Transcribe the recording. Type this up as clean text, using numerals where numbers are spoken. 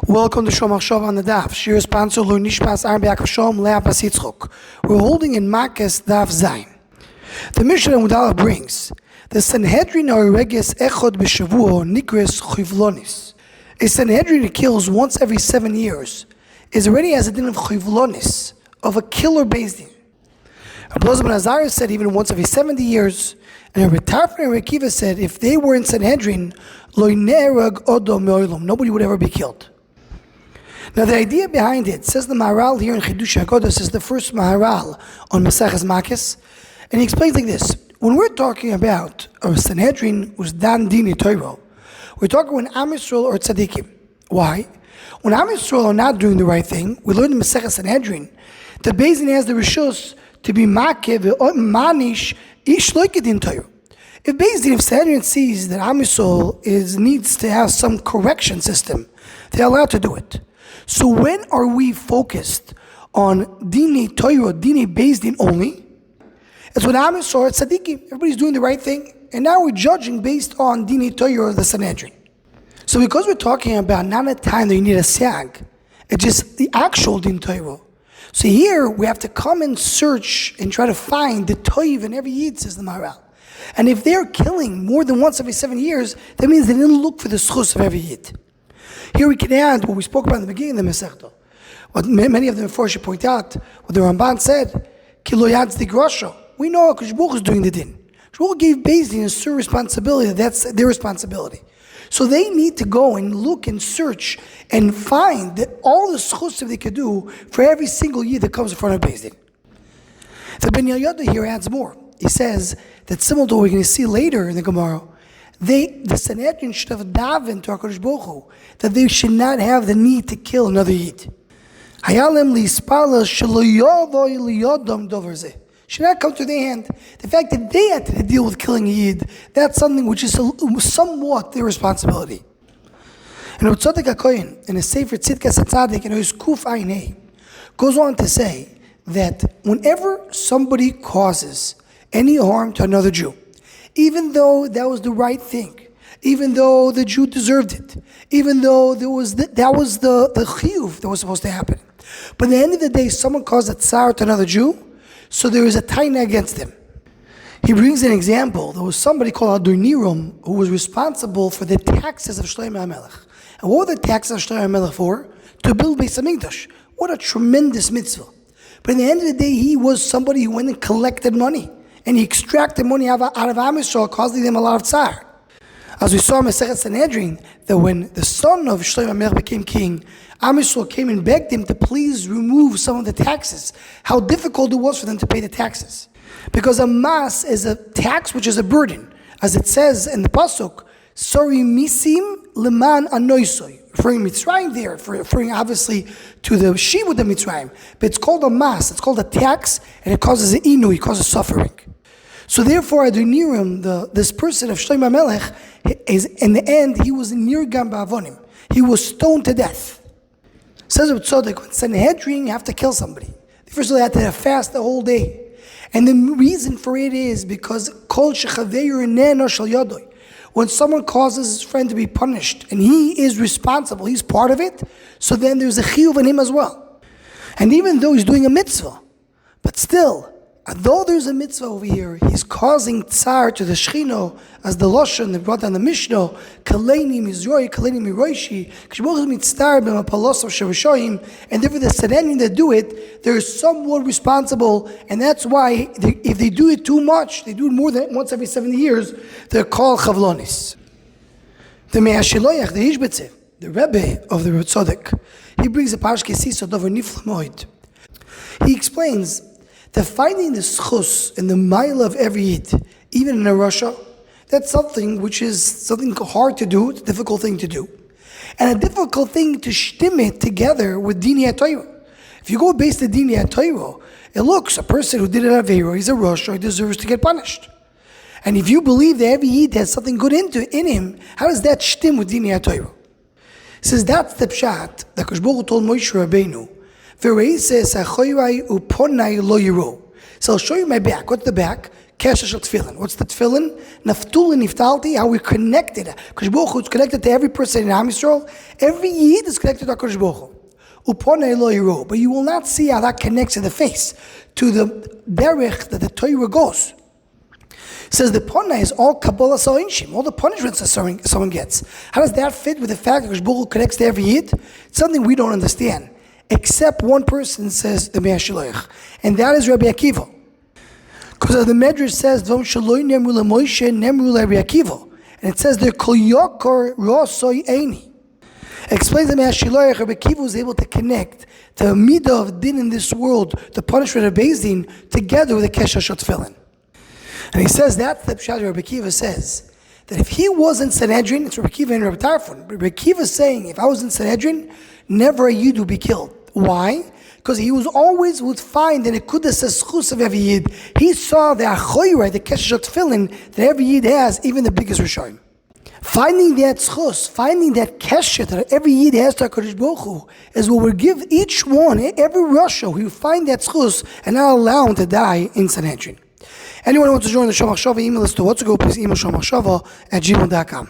Welcome to Shom Achshav on the Daf. Shir sponsor Lo Nishpas Arbi Akashom Le'apas Yitzchok. We're holding in Makos Daf Zayin. The Mishnah Mudalav brings the Sanhedrin are reges echod b'shavuo nikris chivlonis. A Sanhedrin that kills once every 7 years is already as a din of chivlonis, of a killer Beis-Din. Abelazar ben Azariah said even once every 70 years, and Rabbi Tarfon and Rabbi Akiva said if they were in Sanhedrin, lo nerag odo me'olam, nobody would ever be killed. Now the idea behind it, says the Maharal here in Chidush HaKodesh, is the first Maharal on Maseches Makos, and he explains like this. When we're talking about a Sanhedrin who's dan dini Torah, we're talking when Am Yisrael or tzaddikim. Why? When Am Yisrael are not doing the right thing, we learn in Maseches Sanhedrin, the Beis-Din has the rishus to be makev manish ish loikedin Torah. If Beis-Din, if Sanhedrin sees that Am Yisrael needs to have some correction system, they're allowed to do it. So when are we focused on dini Torah, dini Beis-Din only? It's when Am Yisrael or tzaddikim, everybody's doing the right thing, and now we're judging based on dini Torah or the Sanhedrin. So because we're talking about not a time that you need a siag, it's just the actual din Torah. So here we have to come and search and try to find the toiv in every yid, says the Maharal. And if they're killing more than once every 7 years, that means they didn't look for the schus of every yid. Here we can add what we spoke about in the beginning of the Masechta. What many of them before should point out, what the Ramban said, Ki lo yatzdik rasha. We know Hakadosh Baruch Hu is doing the din. Hakadosh Baruch Hu gave Beis-Din a certain responsibility, that's their responsibility. So they need to go and look and search and find that all the schus that they could do for every single year that comes in front of Beis-Din. The Ben Yehoyada here adds more. He says that similar to what we're going to see later in the Gemara, the Sanhedrin should have davened to HaKadosh Baruch Hu that they should not have the need to kill another yid. Hayalem lispala shelo yovoi liyodam dover zeh. Should not come to their hand. The fact that they had to deal with killing a yid, that's something which is somewhat their responsibility. And Tzaddik HaKohen, in a Sefer Tzidkas HaTzadik, in his Kuf Ayin Hey, goes on to say that whenever somebody causes any harm to another Jew, even though that was the right thing, even though the Jew deserved it, even though that was the chiyuv that was supposed to happen, but at the end of the day, someone caused a tsar to another Jew, so there is a taina against him. He brings an example. There was somebody called Adoniram who was responsible for the taxes of Shlomo HaMelech. And what were the taxes of Shlomo HaMelech for? To build Beis HaMikdash. What a tremendous mitzvah. But at the end of the day, he was somebody who went and collected money. And he extracted money out of Am Yisrael, causing them a lot of tsar. As we saw in Masechet Sanhedrin, that when the son of Shlomo HaMelech became king, Am Yisrael came and begged him to please remove some of the taxes. How difficult it was for them to pay the taxes. Because a mas is a tax which is a burden. As it says in the Pasuk, Sori misim leman anoisoi. Referring Mitzrayim there, referring obviously to the Shibud of Mitzrayim. But it's called a mas, it's called a tax, and it causes an inu, it causes suffering. So therefore, Adoniram, this person of Shlomo HaMelech, is in the end, he was nirgam ba'avonim. He was stoned to death. Says Reb Tzadok, when Sanhedrin have to kill somebody, they first of all have to fast the whole day. And the reason for it is because kol shechaveir neno shel yadoi. When someone causes his friend to be punished, and he is responsible, he's part of it, so then there's a chiyuv in him as well. And even though he's doing a mitzvah, but still, although there's a mitzvah over here, he's causing tsar to the Shechino, as the Lashon that brought down the Mishnah, Kaleini Mizroi, Kaleini Miroishi, Kishboch Mitztar B'Mapalos of Shavashoyim, and therefore the Sanhedrin that do it, they're somewhat responsible, and that's why if they do it too much, they do it more than once every 70 years, they're called Chavlonis. The Me'ashiloyach, the Ishbetze, the Rebbe of the Tzaddik, he brings a Parsh Kesisa Dover Nifla Moed. He explains that finding the schus in the mile of every yid, even in a Russia, that's something which is something hard to do, it's a difficult thing to do. And a difficult thing to shtim it together with Dini HaTorah. If you go based on Dini HaTorah, it looks, a person who did an Aveiro, he's a Russia, he deserves to get punished. And if you believe that every yid has something good in him, how does that shtim with Dini HaTorah? He says that's the pshat that Hakadosh Baruch Hu told Moshe Rabbeinu, so I'll show you my back. What's the back? kesher shel tefillin. What's the tefillin? Naftul and niftalti, how we're connected. Kodesh Baruch Hu is connected to every person in Am Yisrael. Every Yid is connected to Kodesh Baruch Hu. Uponei lo yiru. But you will not see how that connects in the face to the derech that the Torah goes. It says the ponai is all Kabbalah Sa'inshim, all the punishments that someone gets. How does that fit with the fact that Kodesh Baruch Hu connects to every Yid? It's something we don't understand. Except one person says the Mea Shiloach, and that is Rabbi Akiva. Because the Medrash says, Dvom Shaloi Nemru LaMoshe Nemru LaRabbi Akiva. And it says, the Kol Yokor Rosoi Eini. Explains the Mea Shiloach, Rabbi Akiva was able to connect the midah of din in this world, the punishment of Beis-Din, together with the Kesher Shel Tefillin. And he says that's the Pshat Rabbi Akiva says, that if he was in Sanhedrin, it's Rabbi Akiva and Rabbi Tarfon. Rabbi Akiva is saying, if I was in Sanhedrin, never a Yid would be killed. Why? Because he was always would find the nekudas eschus of every Yid. He saw the achoyra, the kesher shel tefillin, that every Yid has, even the biggest Rishonim. Finding that schus, finding that kesher that every Yid has to HaKadosh Baruch Hu, is what will give each one, every Rasha, who will find that schus and not allow him to die in Sanhedrin. Anyone who wants to join the Shomach Shava, email us to what's to go, please email shomachshava@gmail.com.